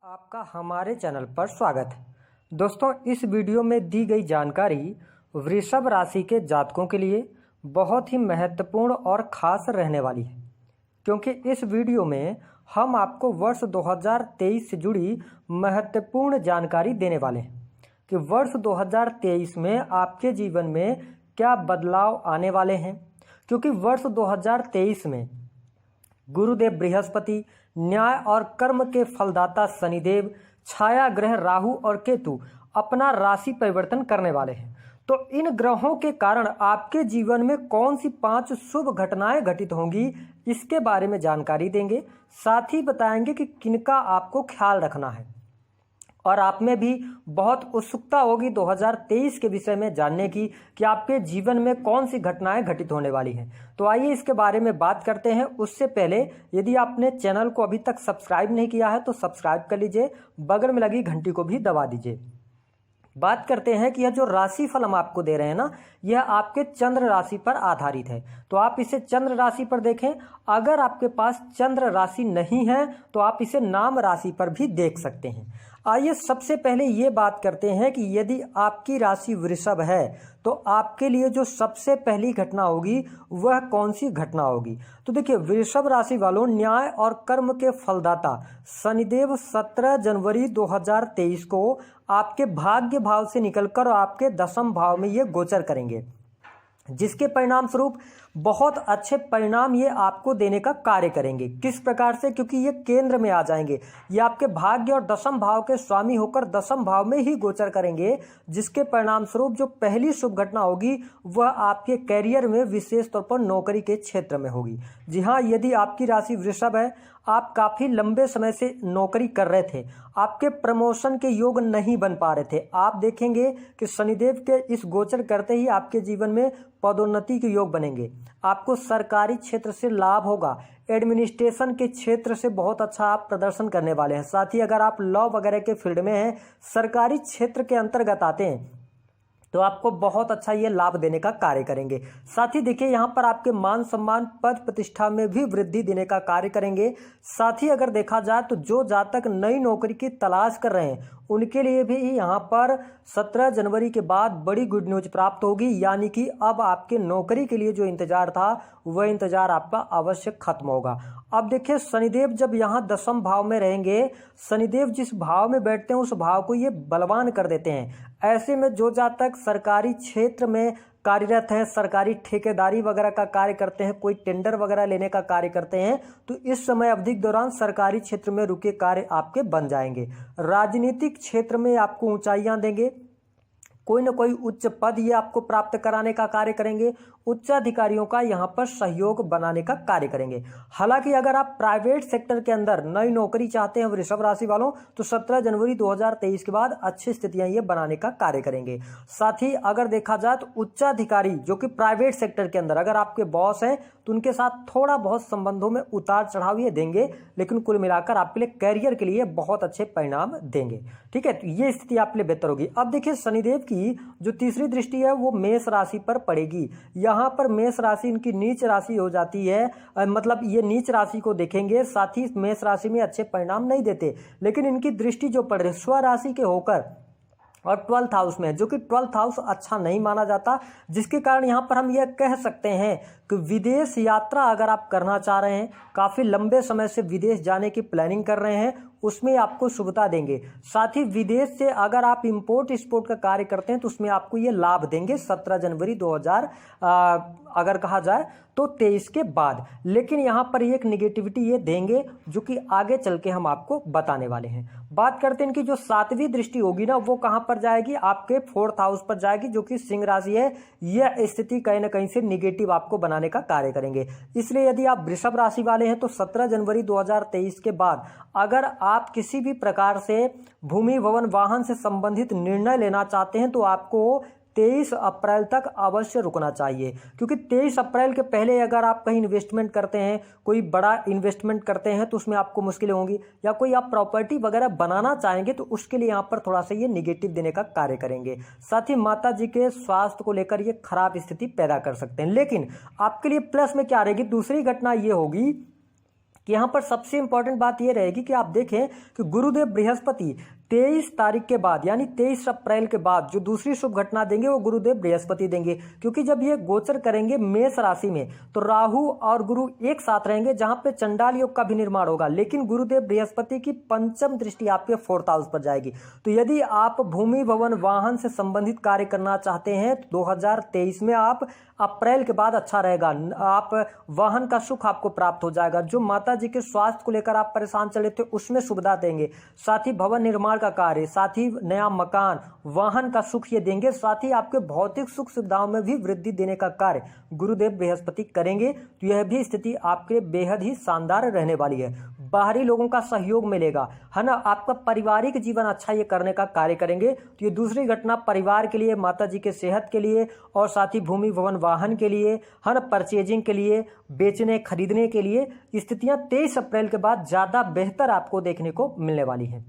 आपका हमारे चैनल पर स्वागत है। दोस्तों, इस वीडियो में दी गई जानकारी वृषभ राशि के जातकों के लिए बहुत ही महत्वपूर्ण और ख़ास रहने वाली है, क्योंकि इस वीडियो में हम आपको वर्ष 2023 से जुड़ी महत्वपूर्ण जानकारी देने वाले हैं कि वर्ष 2023 में आपके जीवन में क्या बदलाव आने वाले हैं। क्योंकि वर्ष 2023 में गुरुदेव बृहस्पति, न्याय और कर्म के फलदाता शनिदेव, छाया ग्रह राहु और केतु अपना राशि परिवर्तन करने वाले हैं। तो इन ग्रहों के कारण आपके जीवन में कौन सी 5 शुभ घटनाएं घटित होंगी, इसके बारे में जानकारी देंगे। साथ ही बताएंगे कि किनका आपको ख्याल रखना है। और आप में भी बहुत उत्सुकता होगी 2023 के विषय में जानने की कि आपके जीवन में कौन सी घटनाएं घटित होने वाली हैं। तो आइए इसके बारे में बात करते हैं। उससे पहले यदि आपने चैनल को अभी तक सब्सक्राइब नहीं किया है तो सब्सक्राइब कर लीजिए, बगल में लगी घंटी को भी दबा दीजिए। बात करते हैं कि यह जो राशि फल हम आपको दे रहे हैं ना, यह आपके चंद्र राशि पर आधारित है। तो आप इसे चंद्र राशि पर देखें। अगर आपके पास चंद्र राशि नहीं है तो आप इसे नाम राशि पर भी देख सकते हैं। आइए सबसे पहले ये बात करते हैं कि यदि आपकी राशि वृषभ है तो आपके लिए जो सबसे पहली घटना होगी वह कौन सी घटना होगी। तो देखिए, वृषभ राशि वालों, न्याय और कर्म के फलदाता शनिदेव 17 जनवरी 2023 को आपके भाग्य भाव से निकलकर आपके दशम भाव में ये गोचर करेंगे, जिसके परिणाम स्वरूप बहुत अच्छे परिणाम ये आपको देने का कार्य करेंगे। किस प्रकार से? क्योंकि ये केंद्र में आ जाएंगे। ये आपके भाग्य और दशम भाव के स्वामी होकर दशम भाव में ही गोचर करेंगे, जिसके परिणाम स्वरूप जो पहली शुभ घटना होगी वह आपके कैरियर में, विशेष तौर पर नौकरी के क्षेत्र में होगी। जी हाँ, यदि आपकी राशि वृषभ है, आप काफ़ी लंबे समय से नौकरी कर रहे थे, आपके प्रमोशन के योग नहीं बन पा रहे थे, आप देखेंगे कि शनिदेव के इस गोचर करते ही आपके जीवन में पदोन्नति के योग बनेंगे। आपको सरकारी क्षेत्र से लाभ होगा। एडमिनिस्ट्रेशन के क्षेत्र से बहुत अच्छा आप प्रदर्शन करने वाले हैं। साथ ही अगर आप लॉ वगैरह के फील्ड में हैं, सरकारी क्षेत्र के अंतर्गत आते हैं, तो आपको बहुत अच्छा ये लाभ देने का कार्य करेंगे। साथ ही देखिए, यहाँ पर आपके मान सम्मान, पद प्रतिष्ठा में भी वृद्धि देने का कार्य करेंगे। साथ ही अगर देखा जाए तो जो जातक नई नौकरी की तलाश कर रहे हैं उनके लिए भी यहाँ पर 17 जनवरी के बाद बड़ी गुड न्यूज प्राप्त होगी। यानी कि अब आपके नौकरी के लिए जो इंतजार था वह इंतजार आपका अवश्य खत्म होगा। अब देखिए, शनिदेव जब यहाँ दशम भाव में रहेंगे, शनिदेव जिस भाव में बैठते हैं उस भाव को ये बलवान कर देते हैं। ऐसे में जो जातक सरकारी क्षेत्र में कार्यरत हैं, सरकारी ठेकेदारी वगैरह का कार्य करते हैं, कोई टेंडर वगैरह लेने का कार्य करते हैं, तो इस समय अवधि के दौरान सरकारी क्षेत्र में रुके कार्य आपके बन जाएंगे। राजनीतिक क्षेत्र में आपको ऊंचाइयां देंगे, कोई ना कोई उच्च पद ये आपको प्राप्त कराने का कार्य करेंगे। उच्च अधिकारियों का यहाँ पर सहयोग बनाने का कार्य करेंगे। हालांकि अगर आप प्राइवेट सेक्टर के अंदर नई नौकरी चाहते हैं वृषभ राशि वालों, तो 17 जनवरी 2023 के बाद अच्छी स्थितियां ये बनाने का कार्य करेंगे। साथ ही अगर देखा जाए तो उच्चाधिकारी जो कि प्राइवेट सेक्टर के अंदर अगर आपके बॉस हैं तो उनके साथ थोड़ा बहुत संबंधों में उतार चढ़ाव ये देंगे, लेकिन कुल मिलाकर आपके लिए कैरियर के लिए बहुत अच्छे परिणाम देंगे। ठीक है, तो ये स्थिति आपके लिए बेहतर होगी। अब देखिए, शनिदेव की जो तीसरी दृष्टि है वो मेष राशि पर पड़ेगी। यहाँ पर मेष राशि इनकी नीच राशि हो जाती है, मतलब ये नीच राशि को देखेंगे। साथ ही मेष राशि में अच्छे परिणाम नहीं देते, लेकिन इनकी दृष्टि जो पड़ रही है स्व राशि के होकर और 12th हाउस में है, जो कि 12th हाउस अच्छा नहीं माना जाता, जिसके कारण यहाँ पर हम यह कह सकते हैं कि विदेश यात्रा अगर आप करना चाह रहे हैं, काफ़ी लंबे समय से विदेश जाने की प्लानिंग कर रहे हैं, उसमें आपको शुभता देंगे। साथ ही विदेश से अगर आप इंपोर्ट एक्सपोर्ट का कार्य करते हैं तो उसमें आपको ये लाभ देंगे 17 जनवरी 2000 अगर कहा जाए तो 23 के बाद। लेकिन यहाँ पर एक निगेटिविटी ये देंगे जो कि आगे चल के हम आपको बताने वाले हैं। बात करते हैं इनकी जो 7वीं दृष्टि होगी ना, वो कहाँ पर जाएगी? आपके 4th हाउस पर जाएगी, जो कि सिंह राशि है। यह स्थिति कहीं ना कहीं से निगेटिव आपको बनाने का कार्य करेंगे। इसलिए यदि आप वृषभ राशि वाले हैं तो 17 जनवरी 2023 के बाद अगर आप किसी भी प्रकार से भूमि, भवन, वाहन से संबंधित निर्णय लेना चाहते हैं तो आपको 23 अप्रैल तक अवश्य रुकना चाहिए। क्योंकि 23 अप्रैल के पहले अगर आप कहीं इन्वेस्टमेंट करते हैं, कोई बड़ा इन्वेस्टमेंट करते हैं, तो उसमें आपको मुश्किलें होंगी, या कोई आप प्रॉपर्टी वगैरह बनाना चाहेंगे तो उसके लिए यहाँ पर थोड़ा सा ये निगेटिव देने का कार्य करेंगे। साथ ही माता जी के स्वास्थ्य को लेकर ये खराब स्थिति पैदा कर सकते हैं। लेकिन आपके लिए प्लस में क्या रहेगी? दूसरी घटना ये होगी कि यहाँ पर सबसे इंपॉर्टेंट बात ये रहेगी कि आप देखें कि गुरुदेव बृहस्पति 23 तारीख के बाद यानी 23 अप्रैल के बाद जो दूसरी शुभ घटना देंगे वो गुरुदेव बृहस्पति देंगे, क्योंकि जब ये गोचर करेंगे मेष राशि में तो राहु और गुरु एक साथ रहेंगे, जहां पे चंडाल योग का भी निर्माण होगा। लेकिन गुरुदेव बृहस्पति की पंचम दृष्टि आपके 4th हाउस पर जाएगी। तो यदि आप भूमि भवन वाहन से संबंधित कार्य करना चाहते हैं तो 2023 में आप अप्रैल के बाद अच्छा रहेगा। आप वाहन का सुख आपको प्राप्त हो जाएगा। जो माता जी के स्वास्थ्य को लेकर आप परेशान चले थे उसमें सुविधा देंगे। साथ ही भवन निर्माण का कार्य, साथ ही नया मकान, वाहन का सुख ये देंगे। साथ ही आपके भौतिक सुख सुविधाओं में भी वृद्धि देने का कार्य गुरुदेव बृहस्पति करेंगे। तो यह भी स्थिति आपके बेहद ही शानदार रहने वाली है। बाहरी लोगों का सहयोग मिलेगा, है ना। आपका पारिवारिक जीवन अच्छा ये करने का कार्य करेंगे। तो ये दूसरी घटना परिवार के लिए, माता जी के सेहत के लिए और साथ ही भूमि भवन वाहन के लिए, है ना, परचेजिंग के लिए, बेचने खरीदने के लिए स्थितियां 23 अप्रैल के बाद ज़्यादा बेहतर आपको देखने को मिलने वाली हैं।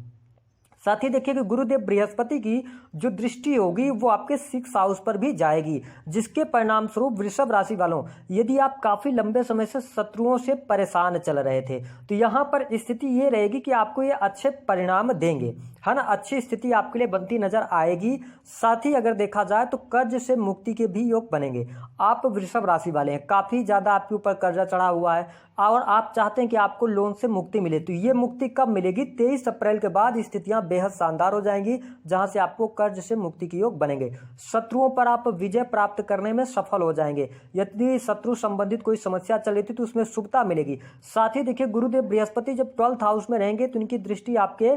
साथ ही देखिए कि गुरुदेव बृहस्पति की जो दृष्टि होगी वो आपके 6th हाउस पर भी जाएगी, जिसके परिणाम स्वरूप वृषभ राशि वालों, यदि आप काफी लंबे समय से शत्रुओं से परेशान चल रहे थे तो यहाँ पर स्थिति ये रहेगी कि आपको ये अच्छे परिणाम देंगे, है ना। अच्छी स्थिति आपके लिए बनती नजर आएगी। साथ ही अगर देखा जाए तो कर्ज से मुक्ति के भी योग बनेंगे। आप वृषभ राशि वाले हैं, काफी ज्यादा आपके ऊपर कर्जा चढ़ा हुआ है और आप चाहते हैं कि आपको लोन से मुक्ति मिले। तो ये मुक्ति कब मिलेगी? 23 अप्रैल के बाद स्थितियां बेहद शानदार हो जाएंगी, जहां से आपको कर्ज से मुक्ति के योग बनेंगे। शत्रुओं पर आप विजय प्राप्त करने में सफल हो जाएंगे। यदि शत्रु संबंधित कोई समस्या चल रही थी तो उसमें शुभता मिलेगी। साथ ही देखिए गुरुदेव बृहस्पति जब 12th हाउस में रहेंगे तो इनकी दृष्टि आपके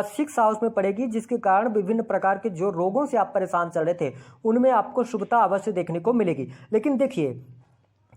6th हाउस में पड़ेगी, जिसके कारण विभिन्न प्रकार के जो रोगों से आप परेशान चल रहे थे उनमें आपको शुभता अवश्य देखने को मिलेगी। लेकिन देखिए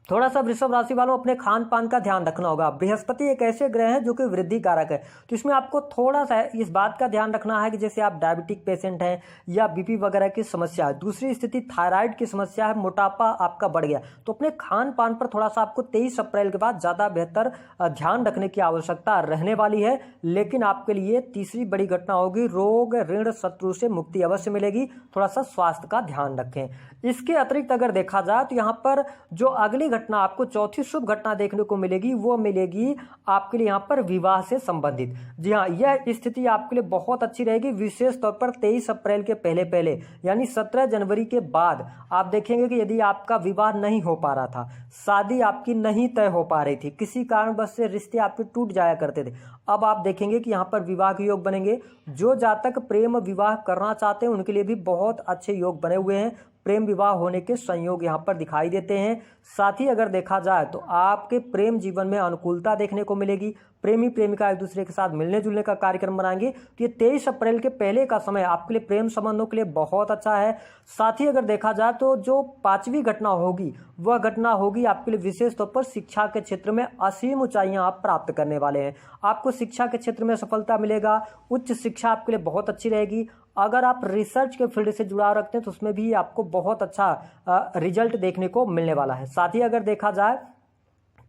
थोड़ा सा वृषभ राशि वालों अपने खान पान का ध्यान रखना होगा। बृहस्पति एक ऐसे ग्रह है जो कि वृद्धि कारक है, तो इसमें आपको थोड़ा सा इस बात का ध्यान रखना है कि जैसे आप डायबिटिक पेशेंट हैं या बीपी वगैरह की समस्या है, दूसरी स्थिति थायराइड की समस्या है, मोटापा आपका बढ़ गया, तो अपने खान पान पर थोड़ा सा आपको 23 अप्रैल के बाद ज़्यादा बेहतर ध्यान रखने की आवश्यकता रहने वाली है। लेकिन आपके लिए तीसरी बड़ी घटना होगी, रोग ऋण शत्रु से मुक्ति अवश्य मिलेगी। थोड़ा सा स्वास्थ्य का ध्यान रखें। इसके अतिरिक्त अगर देखा जाए तो यहाँ पर जो अगली घटना आपको चौथी शुभ घटना देखने को मिलेगी वो मिलेगी आपके लिए यहाँ पर विवाह से संबंधित। जी हाँ, यह स्थिति आपके लिए बहुत अच्छी रहेगी, विशेष तौर पर 23 अप्रैल के पहले यानी 17 जनवरी के बाद आप देखेंगे कि यदि आपका विवाह नहीं हो पा रहा था, शादी आपकी नहीं तय हो पा रही थी, किसी कारणवश से रिश्ते आपके टूट जाया करते थे, अब आप देखेंगे कि यहाँ पर विवाह के योग बनेंगे। जो जातक प्रेम विवाह करना चाहते हैं उनके लिए भी बहुत अच्छे योग बने हुए हैं। प्रेम विवाह होने के संयोग यहाँ पर दिखाई देते हैं। साथ ही अगर देखा जाए तो आपके प्रेम जीवन में अनुकूलता देखने को मिलेगी। प्रेमी प्रेमिका एक दूसरे के साथ मिलने जुलने का कार्यक्रम बनाएंगे। तो ये 23 अप्रैल के पहले का समय आपके लिए प्रेम संबंधों के लिए बहुत अच्छा है। साथ ही अगर देखा जाए तो जो 5वीं घटना होगी वह घटना होगी आपके लिए विशेष तौर पर शिक्षा के क्षेत्र में असीम ऊंचाइयां आप प्राप्त करने वाले हैं। आपको शिक्षा के क्षेत्र में सफलता मिलेगा। उच्च शिक्षा आपके लिए बहुत अच्छी रहेगी। अगर आप रिसर्च के फील्ड से जुड़ाव रखते हैं तो उसमें भी आपको बहुत अच्छा रिजल्ट देखने को मिलने वाला है। साथ ही अगर देखा जाए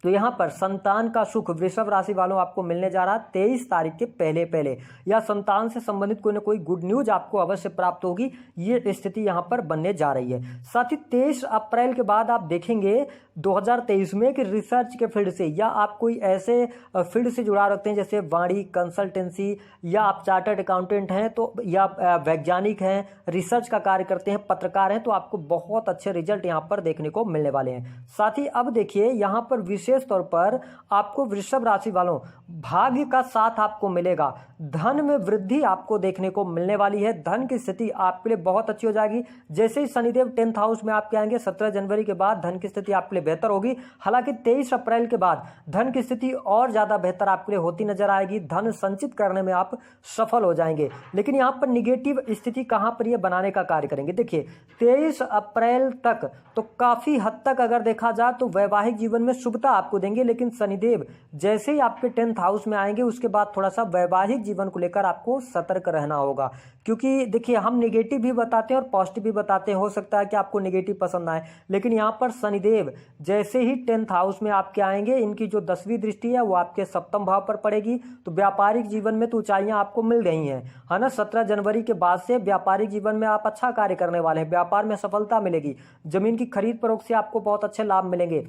तो यहाँ पर संतान का सुख वृषभ राशि वालों आपको मिलने जा रहा है 23 तारीख के पहले या संतान से संबंधित कोई ना कोई गुड न्यूज आपको अवश्य प्राप्त होगी। ये स्थिति यहाँ पर बनने जा रही है। साथ ही 23 अप्रैल के बाद आप देखेंगे 2023 में कि रिसर्च के फील्ड से या आप कोई ऐसे फील्ड से जुड़ा रखते हैं जैसे वाणी कंसल्टेंसी या आप चार्टर्ड अकाउंटेंट हैं तो या वैज्ञानिक हैं, रिसर्च का कार्य करते हैं, पत्रकार हैं, तो आपको बहुत अच्छे रिजल्ट यहाँ पर देखने को मिलने वाले हैं। साथ ही अब देखिए यहाँ पर विशेष तौर पर आपको वृषभ राशि वालों भाग्य का साथ आपको मिलेगा। धन में वृद्धि आपको देखने को मिलने वाली है। धन की स्थिति आपके लिए बहुत अच्छी हो जाएगी। जैसे ही शनिदेव 10th हाउस में आपके आएंगे 17 जनवरी के बाद धन की स्थिति आपके लिए बेहतर होगी। हालांकि 23 अप्रैल के बाद धन की स्थिति और ज्यादा बेहतर आपके लिए होती नजर आएगी। धन संचित करने में आप सफल हो जाएंगे। लेकिन यहाँ पर निगेटिव स्थिति कहां पर यह बनाने का कार्य करेंगे? देखिए 23 अप्रैल तक तो काफी हद तक अगर देखा जाए तो वैवाहिक जीवन में शुभता आपको देंगे। लेकिन शनिदेव जैसे ही आपके 10th हाउस में आएंगे उसके बाद थोड़ा सा वैवाहिक जीवन को लेकर आपको सतर्क रहना होगा। क्योंकि देखिए हम नेगेटिव भी बताते हैं और पॉजिटिव भी बताते हैं। हो सकता है कि आपको नेगेटिव पसंद आए, लेकिन यहाँ पर शनिदेव जैसे ही 10th हाउस में आपके आएंगे, इनकी जो 10वीं दृष्टि है वो आपके 7वें भाव पर पड़ेगी। तो व्यापारिक जीवन में तो ऊंचाइयां आपको मिल गई हैं, है ना। 17 जनवरी के बाद से व्यापारिक जीवन में आप अच्छा कार्य करने वाले हैं। व्यापार में सफलता मिलेगी। जमीन की खरीद फरोख्त से आपको बहुत अच्छे लाभ मिलेंगे।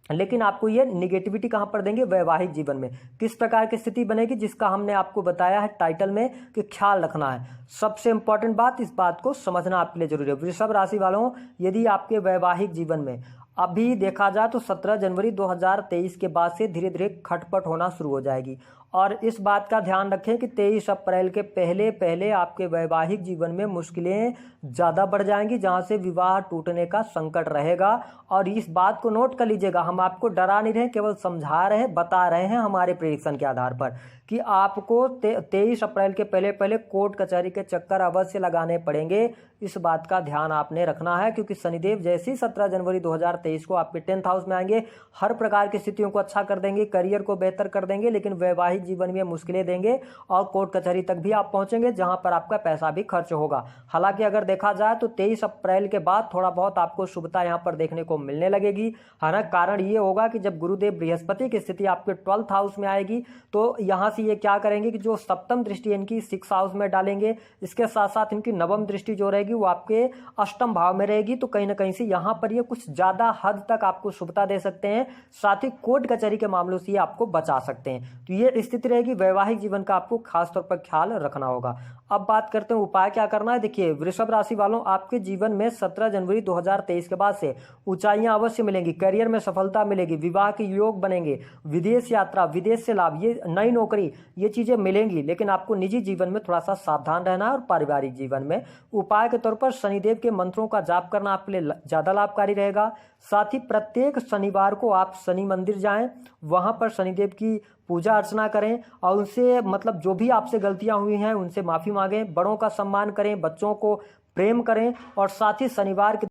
लेकिन आपको ये निगेटिविटी कहाँ पर देंगे, वैवाहिक जीवन में। किस प्रकार की स्थिति बनेगी, जिसका हमने आपको बताया है टाइटल में कि ख्याल रखना है। सबसे इंपॉर्टेंट बात, इस बात को समझना आपके लिए जरूरी है। वृषभ राशि वालों, यदि आपके वैवाहिक जीवन में अभी देखा जाए तो 17 जनवरी 2023 के बाद से धीरे धीरे खटपट होना शुरू हो जाएगी। और इस बात का ध्यान रखें कि 23 अप्रैल के पहले पहले आपके वैवाहिक जीवन में मुश्किलें ज़्यादा बढ़ जाएंगी, जहां से विवाह टूटने का संकट रहेगा। और इस बात को नोट कर लीजिएगा, हम आपको डरा नहीं रहे, केवल समझा रहे हैं, बता रहे हैं हमारे प्रेडिक्शन के आधार पर कि आपको 23 अप्रैल के पहले पहले कोर्ट कचहरी के चक्कर अवश्य लगाने पड़ेंगे। इस बात का ध्यान आपने रखना है, क्योंकि शनिदेव जैसे ही 17 जनवरी 2023 को आपके 10th हाउस में आएंगे, हर प्रकार की स्थितियों को अच्छा कर देंगे, करियर को बेहतर कर देंगे, लेकिन वैवाहिक जीवन में मुश्किलें देंगे और कोर्ट कचहरी तक भी आप पहुंचेंगे, जहां पर आपका पैसा भी खर्च होगा। हालांकि अगर देखा जाए तो 23 अप्रैल के बाद थोड़ा बहुत आपको शुभता यहां पर देखने को मिलने लगेगी, है ना। कारण ये होगा कि जब गुरुदेव बृहस्पति की स्थिति आपके 12th हाउस में आएगी, तो यहां से ये क्या करेंगे कि जो सप्तम दृष्टि इनकी 6th हाउस में डालेंगे, इसके साथ साथ इनकी नवम दृष्टि जो रहेगी वो आपके अष्टम भाव में रहेगी। तो कहीं ना कहीं से यहां पर ये कुछ ज्यादा हद तक आपको शुभता दे सकते हैं, साथ ही कोर्ट कचहरी के मामलों से ये आपको बचा सकते हैं। तो ये स्थिति रहेगी, वैवाहिक जीवन का आपको खासतौर पर ख्याल रखना होगा। अब बात करते हैं उपाय क्या करना है। देखिए वृषभ राशि वालों, आपके जीवन में 17 जनवरी 2023 के बाद से ऊंचाइयां अवश्य मिलेंगी, करियर में सफलता मिलेगी, विवाह के योग बनेंगे, विदेश यात्रा, विदेश से लाभ, ये नई नौकरी, ये चीजें मिलेंगी। लेकिन आपको निजी जीवन में थोड़ा सा सावधान रहना है। और पारिवारिक जीवन में उपाय के तौर पर शनिदेव के मंत्रों का जाप करना आपके लिए ज्यादा लाभकारी रहेगा। साथ ही प्रत्येक शनिवार को आप शनि मंदिर जाएं, वहां पर शनिदेव की पूजा अर्चना करें और उनसे मतलब जो भी आपसे गलतियां हुई हैं उनसे माफी मांगें, बड़ों का सम्मान करें, बच्चों को प्रेम करें और साथ ही शनिवार के